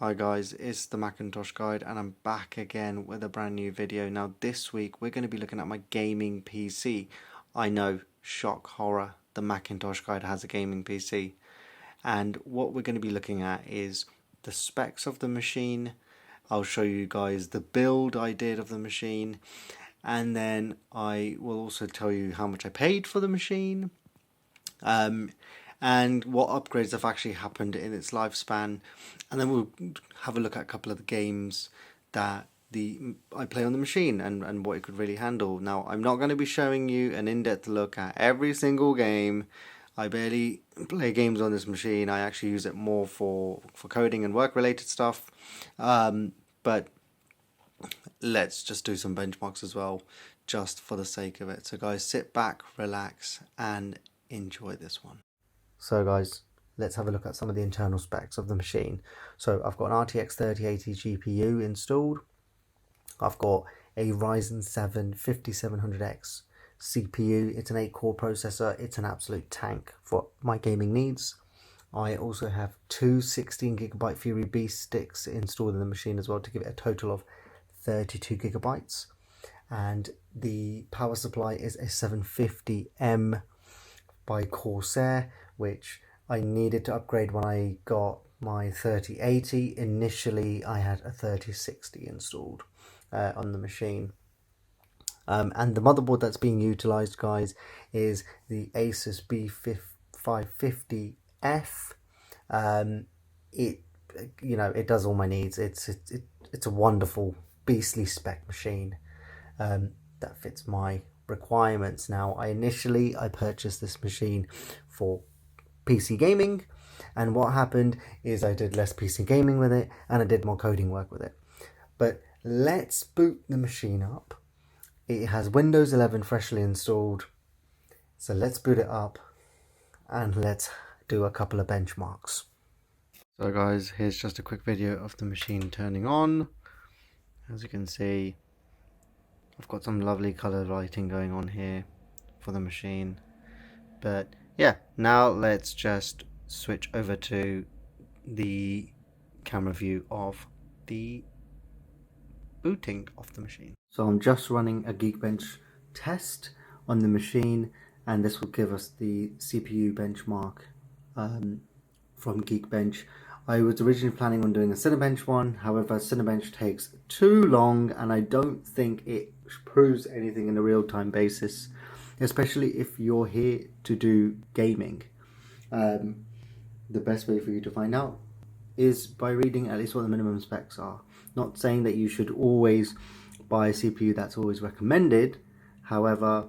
Hi guys, it's the Macintosh Guide and I'm back again with a brand new video. Now this week we're going to be looking at my gaming PC. I know, shock horror, the Macintosh Guide has a gaming PC. And what we're going to be looking at is the specs of the machine. I'll show you guys the build I did of the machine. And then I will also tell you how much I paid for the machine. And what upgrades have actually happened in its lifespan, and then we'll have a look at a couple of the games that I play on the machine and what it could really handle. Now, I'm not going to be showing you an in-depth look at every single game. I barely play games on this machine. I actually use it more for coding and work-related stuff. But let's just do some benchmarks as well, just for the sake of it. So guys, sit back, relax, and enjoy this one. So guys, let's have a look at some of the internal specs of the machine. So I've got an RTX 3080 GPU installed. I've got a Ryzen 7 5700X CPU. It's an 8-core processor. It's an absolute tank for my gaming needs. I also have two 16GB Fury Beast sticks installed in the machine as well to give it a total of 32GB. And the power supply is a 750M by Corsair, which I needed to upgrade when I got my 3080. Initially, I had a 3060 installed on the machine. And the motherboard that's being utilized, guys, is the Asus B550F. It does all my needs. It's a wonderful, beastly spec machine that fits my requirements. Now, I purchased this machine for PC gaming, and what happened is I did less PC gaming with it and I did more coding work with it. But let's boot the machine up. It has Windows 11 freshly installed, so let's boot it up and let's do a couple of benchmarks. So guys, here's just a quick video of the machine turning on. As you can see, I've got some lovely color lighting going on here for the machine. But yeah, now let's just switch over to the camera view of the booting of the machine. So I'm just running a Geekbench test on the machine, and this will give us the CPU benchmark from Geekbench. I was originally planning on doing a Cinebench one, however Cinebench takes too long and I don't think it proves anything in a real-time basis, especially if you're here to do gaming. The best way for you to find out is by reading at least what the minimum specs are. Not saying that you should always buy a CPU that's always recommended, however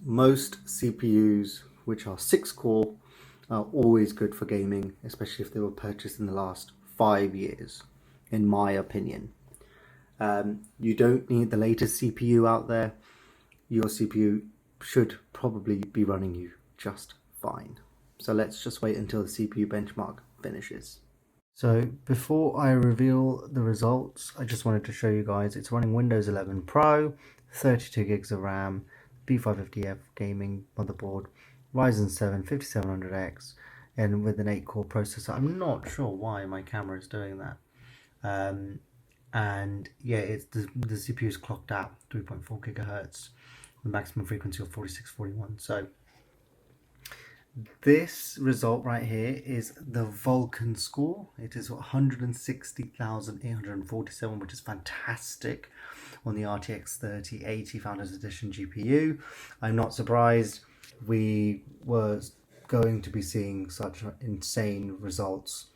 most CPUs which are 6-core are always good for gaming, especially if they were purchased in the last 5 years, in my opinion. You don't need the latest CPU out there. Your CPU should probably be running you just fine. So let's just wait until the CPU benchmark finishes. So before I reveal the results, I just wanted to show you guys it's running Windows 11 Pro, 32 gigs of RAM, B550F gaming motherboard, Ryzen 7 5700X, and with an 8-core processor. I'm not sure why my camera is doing that. And yeah, it's the CPU is clocked at 3.4 gigahertz, with maximum frequency of 4641. So this result right here is the Vulkan score. It is 160,847, which is fantastic on the RTX 3080 Founders Edition GPU. I'm not surprised. We were going to be seeing such insane results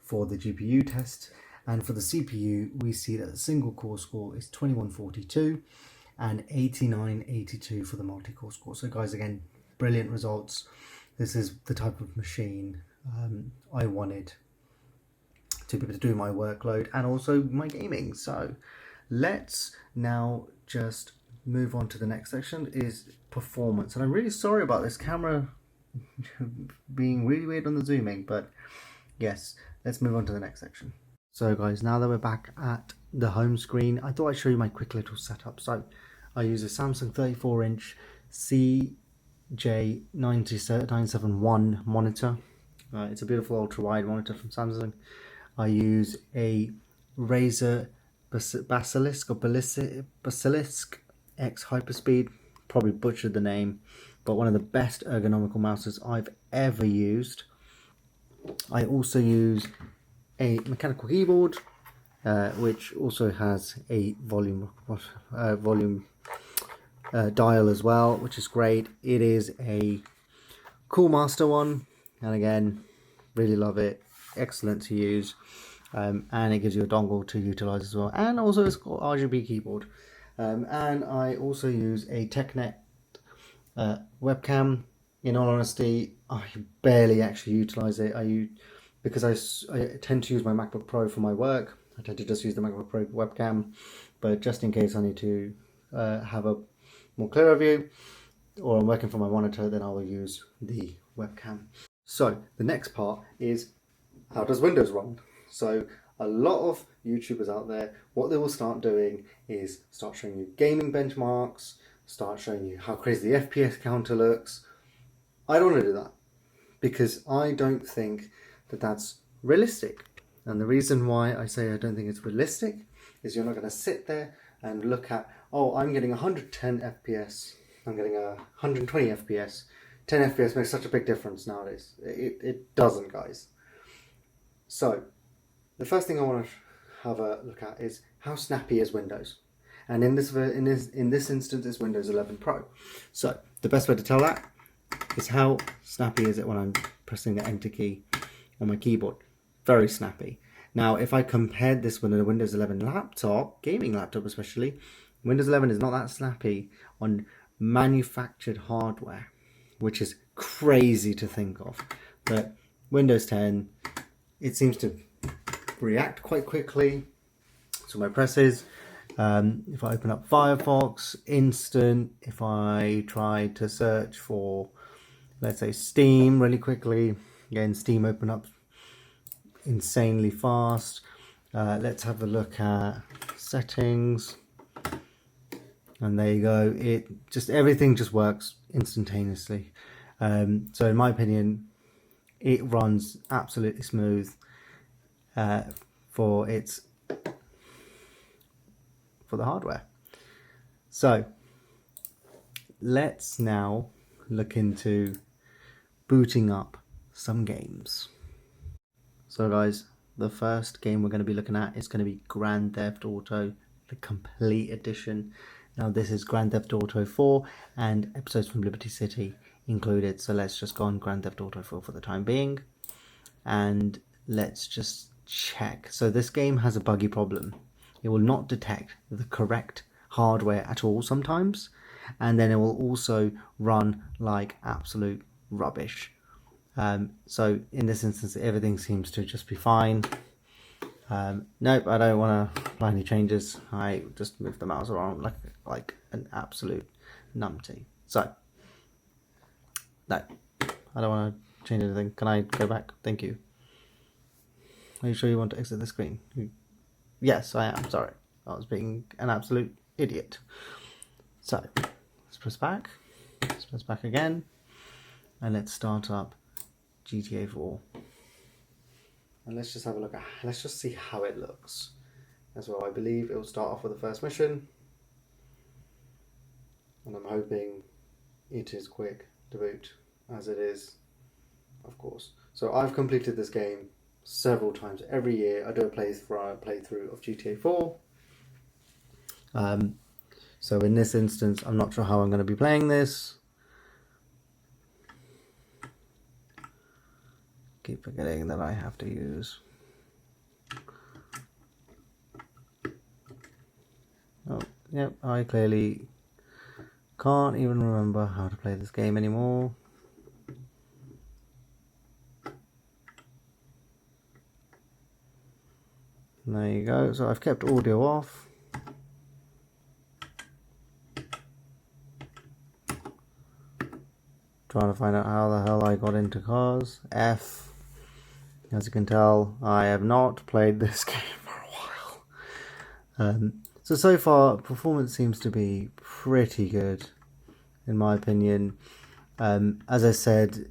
for the GPU test. And for the CPU, we see that the single core score is 2142 and 8982 for the multi-core score. So guys, again, brilliant results. This is the type of machine I wanted to be able to do my workload and also my gaming. So let's now just move on to the next section, is performance. And I'm really sorry about this camera being really weird on the zooming, but yes, let's move on to the next section. So guys, now that we're back at the home screen, I thought I'd show you my quick little setup. So I use a Samsung 34-inch CJ971 monitor. It's a beautiful ultra-wide monitor from Samsung. I use a Razer Basilisk or Basilisk X Hyperspeed. Probably butchered the name, but one of the best ergonomical mouses I've ever used. I also use a mechanical keyboard, which also has a volume dial as well, which is great. It is a Cool Master one, and again, really love it. Excellent to use, and it gives you a dongle to utilize as well. And also, it's got RGB keyboard. And I also use a TechNet webcam. In all honesty, I barely actually utilize it. Because I tend to use my MacBook Pro for my work. I tend to just use the MacBook Pro webcam, but just in case I need to have a more clearer view, or I'm working from my monitor, then I will use the webcam. So the next part is, how does Windows run? So a lot of YouTubers out there, what they will start doing is start showing you gaming benchmarks, start showing you how crazy the FPS counter looks. I don't want to do that, because I don't think that that's realistic. And the reason why I say I don't think it's realistic is you're not going to sit there and look at, oh, I'm getting 110 FPS, I'm getting 120 FPS. 10 FPS makes such a big difference nowadays. It doesn't, guys. So the first thing I want to have a look at is how snappy is Windows. And in this instance, it's Windows 11 Pro. So the best way to tell that is how snappy is it when I'm pressing the Enter key on my keyboard. Very snappy. Now, if I compared this with a Windows 11 laptop, gaming laptop especially, Windows 11 is not that snappy on manufactured hardware, which is crazy to think of. But Windows 10, it seems to react quite quickly to my presses. If I open up Firefox, instant. If I try to search for, let's say, Steam really quickly, again, Steam open up insanely fast. Let's have a look at settings, and there you go. Everything just works instantaneously. So in my opinion, it runs absolutely smooth for the hardware. So let's now look into booting up some games. So guys, the first game we're going to be looking at is going to be Grand Theft Auto, the complete edition. Now this is Grand Theft Auto 4 and episodes from Liberty City included. So let's just go on Grand Theft Auto 4 for the time being, and let's just check. So this game has a buggy problem. It will not detect the correct hardware at all sometimes, and then it will also run like absolute rubbish. So in this instance, everything seems to just be fine. Nope, I don't want to apply any changes. I just move the mouse around like an absolute numpty. So no, I don't want to change anything. Can I go back? Thank you. Are you sure you want to exit the screen? Yes, I am. Sorry, I was being an absolute idiot. So let's press back. Let's press back again, and let's start up GTA 4. And let's just have a look at, let's just see how it looks as well. I believe it will start off with the first mission, and I'm hoping it is quick to boot, as it is, of course. So I've completed this game several times. Every year I do a playthrough of GTA 4. So in this instance, I'm not sure how I'm going to be playing this. Keep forgetting that I have to use. Oh, yep, I clearly can't even remember how to play this game anymore. There you go. So I've kept audio off. Trying to find out how the hell I got into cars. F. As you can tell, I have not played this game for a while. So far, performance seems to be pretty good, in my opinion. As I said,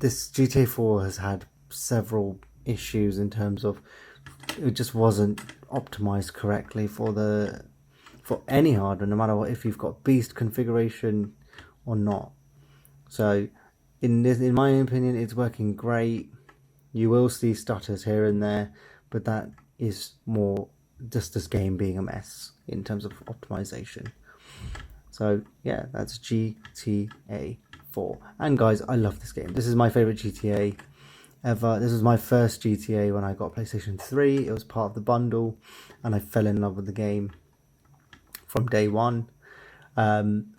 this GTA 4 has had several issues in terms of it just wasn't optimized correctly for any hardware, no matter what, if you've got beast configuration or not. So in my opinion, it's working great. You will see stutters here and there, but that is more just this game being a mess in terms of optimization. So yeah, that's GTA 4. And guys, I love this game. This is my favorite GTA ever. This was my first GTA when I got PlayStation 3. It was part of the bundle, and I fell in love with the game from day one. And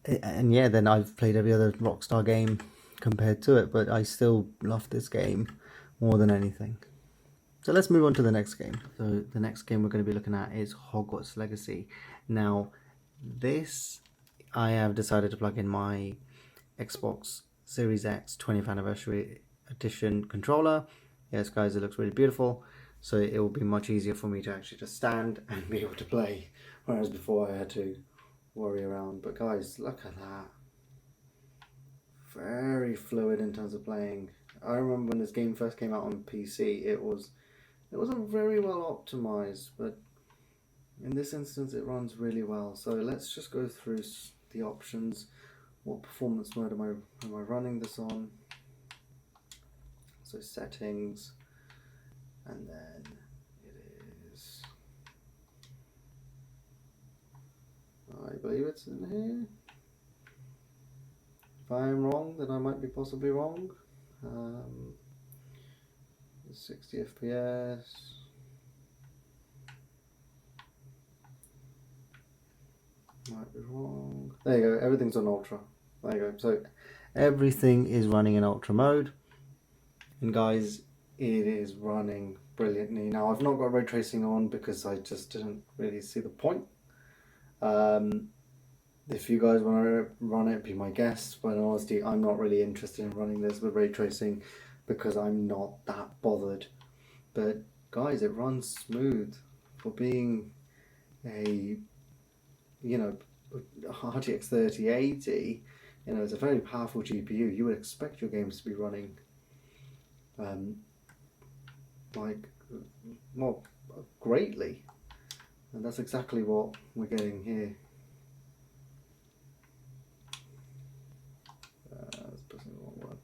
yeah, then I've played every other Rockstar game compared to it, but I still love this game more than anything. So let's move on to the next game. So the next game we're going to be looking at is Hogwarts Legacy. Now, this I have decided to plug in my Xbox Series X 20th Anniversary Edition controller. Yes, guys, it looks really beautiful. So it will be much easier for me to actually just stand and be able to play, whereas before I had to worry around. But guys, look at that. Very fluid in terms of playing. I remember when this game first came out on PC, it wasn't very well optimized, but in this instance it runs really well. So let's just go through the options. What performance mode am I running this on? So settings, and then it is, I believe it's in here. If I am wrong, then I might be possibly wrong. 60 FPS. Might be wrong. There you go, everything's on ultra. There you go. So everything is running in ultra mode. And guys, it is running brilliantly. Now I've not got ray tracing on because I just didn't really see the point. If you guys want to run it, be my guest. But in honesty, I'm not really interested in running this with ray tracing because I'm not that bothered. But guys, it runs smooth for being a, you know, RTX 3080. You know, it's a very powerful GPU. You would expect your games to be running greatly, and that's exactly what we're getting here. That's pressing the wrong one.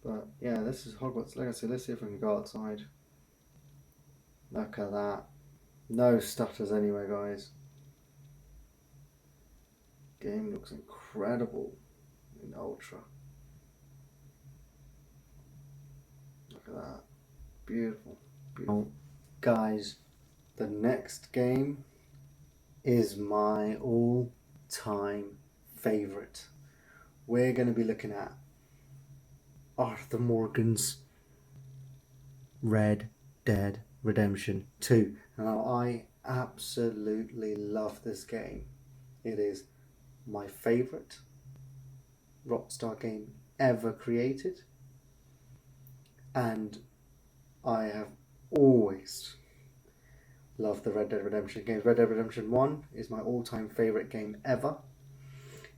But yeah, this is Hogwarts Legacy. Let's see if we can go outside. Look at that. No stutters anyway, guys. Game looks incredible in ultra. Look at that. Beautiful. Beautiful. Guys, the next game is my all-time favorite. We're going to be looking at Arthur Morgan's Red Dead Redemption 2. Now, I absolutely love this game. It is my favorite Rockstar game ever created, and I have always loved the Red Dead Redemption games. Red Dead Redemption 1 is my all-time favorite game ever,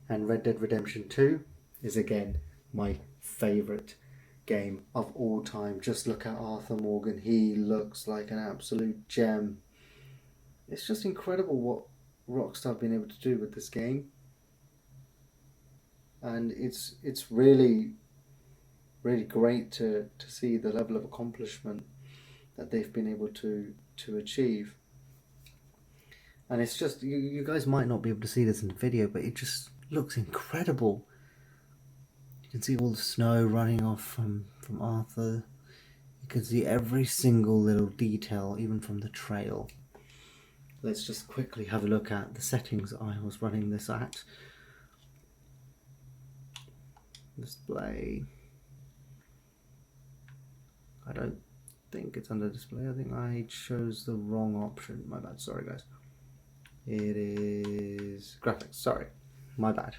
and Red Dead Redemption 2 is again my favorite game of all time. Just look at Arthur Morgan. He looks like an absolute gem. It's just incredible what Rockstar have been able to do with this game, and it's really great to see the level of accomplishment that they've been able to achieve. And it's just, you guys might not be able to see this in the video, but it just looks incredible. You can see all the snow running off from Arthur. You can see every single little detail, even from the trail. Let's just quickly have a look at the settings I was running this at. Display. I don't think it's under display. I think I chose the wrong option. My bad. Sorry, guys. It is graphics. Sorry. My bad.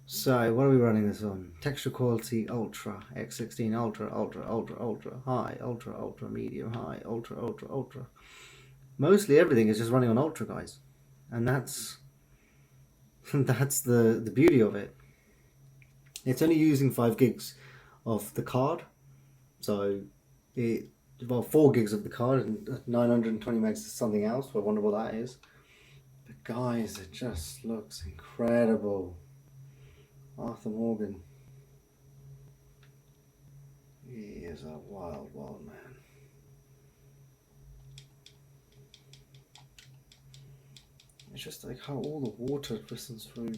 So, what are we running this on? Texture quality ultra, X16 ultra, ultra, high, ultra, medium, high, ultra. Mostly everything is just running on ultra, guys, and that's the beauty of it. It's only using 5 gigs of the card, so it, well, 4 gigs of the card and 920 megs is something else. I wonder what that is. But guys, it just looks incredible. Arthur Morgan, he is a wild, wild man. It's just like how all the water glistens through.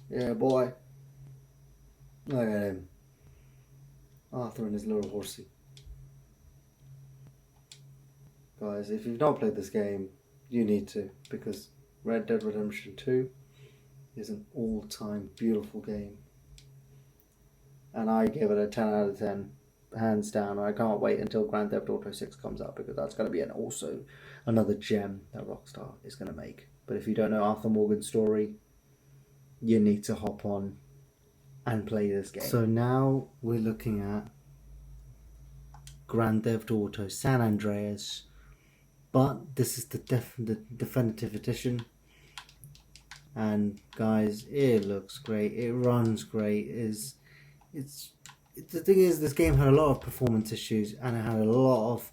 Yeah, boy. Look at him. Arthur and his little horsey. Guys, if you've not played this game, you need to, because Red Dead Redemption 2 is an all-time beautiful game. And I give it a 10 out of 10, hands down. I can't wait until Grand Theft Auto 6 comes out, because that's going to be also another gem that Rockstar is going to make. But if you don't know Arthur Morgan's story, you need to hop on and play this game. So now we're looking at Grand Theft Auto San Andreas, but this is the definitive edition. And guys, it looks great. It runs great. It's the thing is, this game had a lot of performance issues and it had a lot of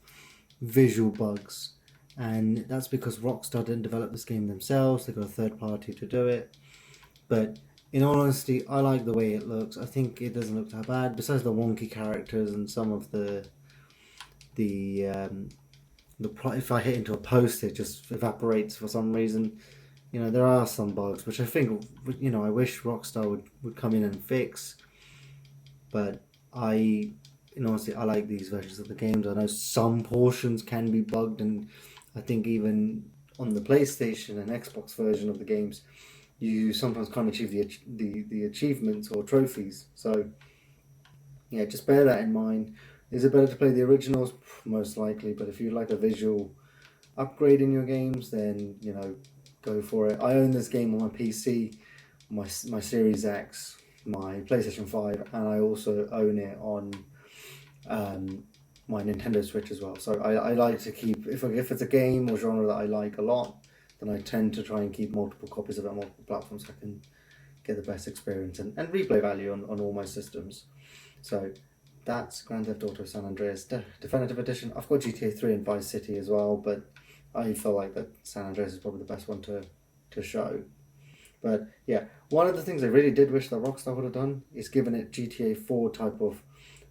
visual bugs, and that's because Rockstar didn't develop this game themselves. They got a third party to do it. But in all honesty, I like the way it looks. I think it doesn't look that bad. Besides the wonky characters and some of if I hit into a post, it just evaporates for some reason. You know, there are some bugs which I think, you know, I wish Rockstar would come in and fix. But honestly, I like these versions of the games. I know some portions can be bugged, and I think even on the PlayStation and Xbox version of the games, you sometimes can't achieve the achievements or trophies. So yeah, just bear that in mind. Is it better to play the originals? Most likely, but if you like a visual upgrade in your games, then, you know, go for it. I own this game on my PC, my Series X, my PlayStation 5, and I also own it on my Nintendo Switch as well. So I like to keep, if it's a game or genre that I like a lot, then I tend to try and keep multiple copies of it on multiple platforms so I can get the best experience and replay value on all my systems. So that's Grand Theft Auto San Andreas Definitive Edition. I've got GTA 3 and Vice City as well, but I feel like that San Andreas is probably the best one to show. But yeah, one of the things I really did wish that Rockstar would have done is given it GTA 4 type of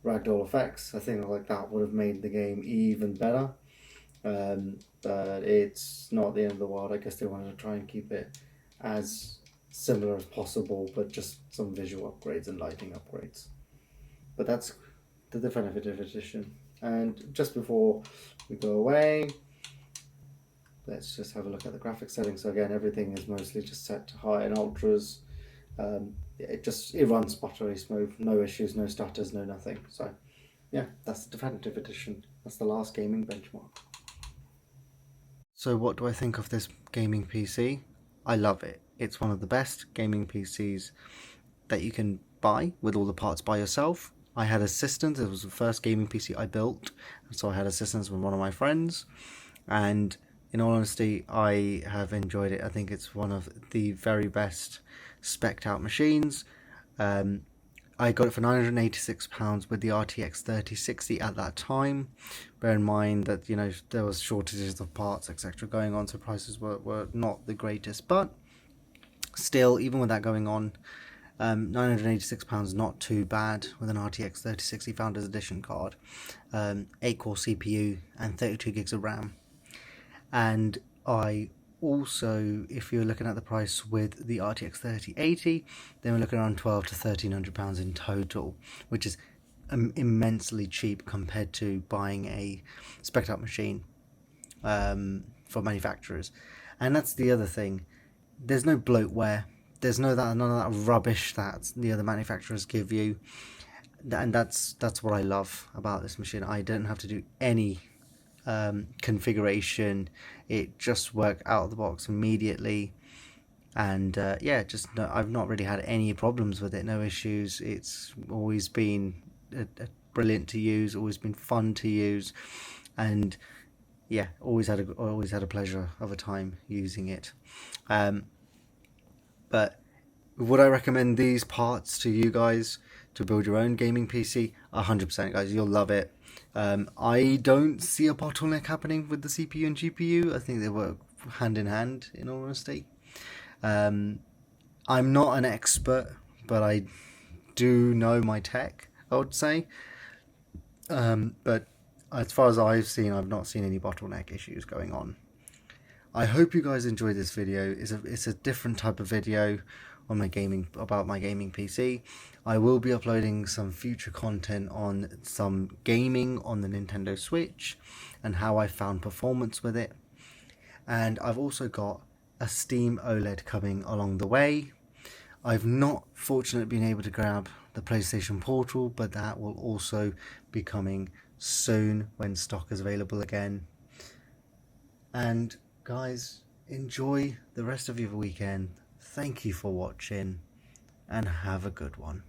ragdoll effects. I think like that would have made the game even better. But it's not the end of the world. I guess they wanted to try and keep it as similar as possible, but just some visual upgrades and lighting upgrades. But that's the Definitive Edition. And just before we go away, let's just have a look at the graphics settings. So again, everything is mostly just set to high and ultras. It runs buttery smooth, no issues, no stutters, no nothing. So yeah, that's the Definitive Edition. That's the last gaming benchmark. So what do I think of this gaming PC? I love it. It's one of the best gaming PCs that you can buy with all the parts by yourself. I had assistance. It was the first gaming PC I built, so I had assistance with one of my friends, and in all honesty, I have enjoyed it. I think it's one of the very best spec'd out machines. I got it for £986 with the RTX 3060 at that time. Bear in mind that, you know, there was shortages of parts, etc. going on, so prices were not the greatest. But still, even with that going on, £986 not too bad with an RTX 3060 Founders Edition card, 8-core CPU and 32 gigs of RAM. And I also, if you're looking at the price with the RTX 3080, then we're looking around £1,200 to £1,300 in total, which is immensely cheap compared to buying a spec'd out machine for manufacturers. And that's the other thing. There's no bloatware. There's none of that rubbish that the other manufacturers give you, and that's what I love about this machine. I don't have to do any configuration. It just worked out of the box immediately, and I've not really had any problems with it. No issues. It's always been brilliant to use. Always been fun to use, and yeah, always had a pleasure of a time using it. But Would I recommend these parts to you guys to build your own gaming PC? 100%, guys. You'll love it. I don't see a bottleneck happening with the CPU and GPU. I think they work hand in hand, in all honesty. I'm not an expert, but I do know my tech, I would say. But as far as I've seen, I've not seen any bottleneck issues going on. I hope you guys enjoyed this video. It's a different type of video on my gaming PC. I will be uploading some future content on some gaming on the Nintendo Switch and how I found performance with it. And I've also got a Steam OLED coming along the way. I've not fortunately been able to grab the PlayStation Portal, but that will also be coming soon when stock is available again. And guys, enjoy the rest of your weekend. Thank you for watching and have a good one.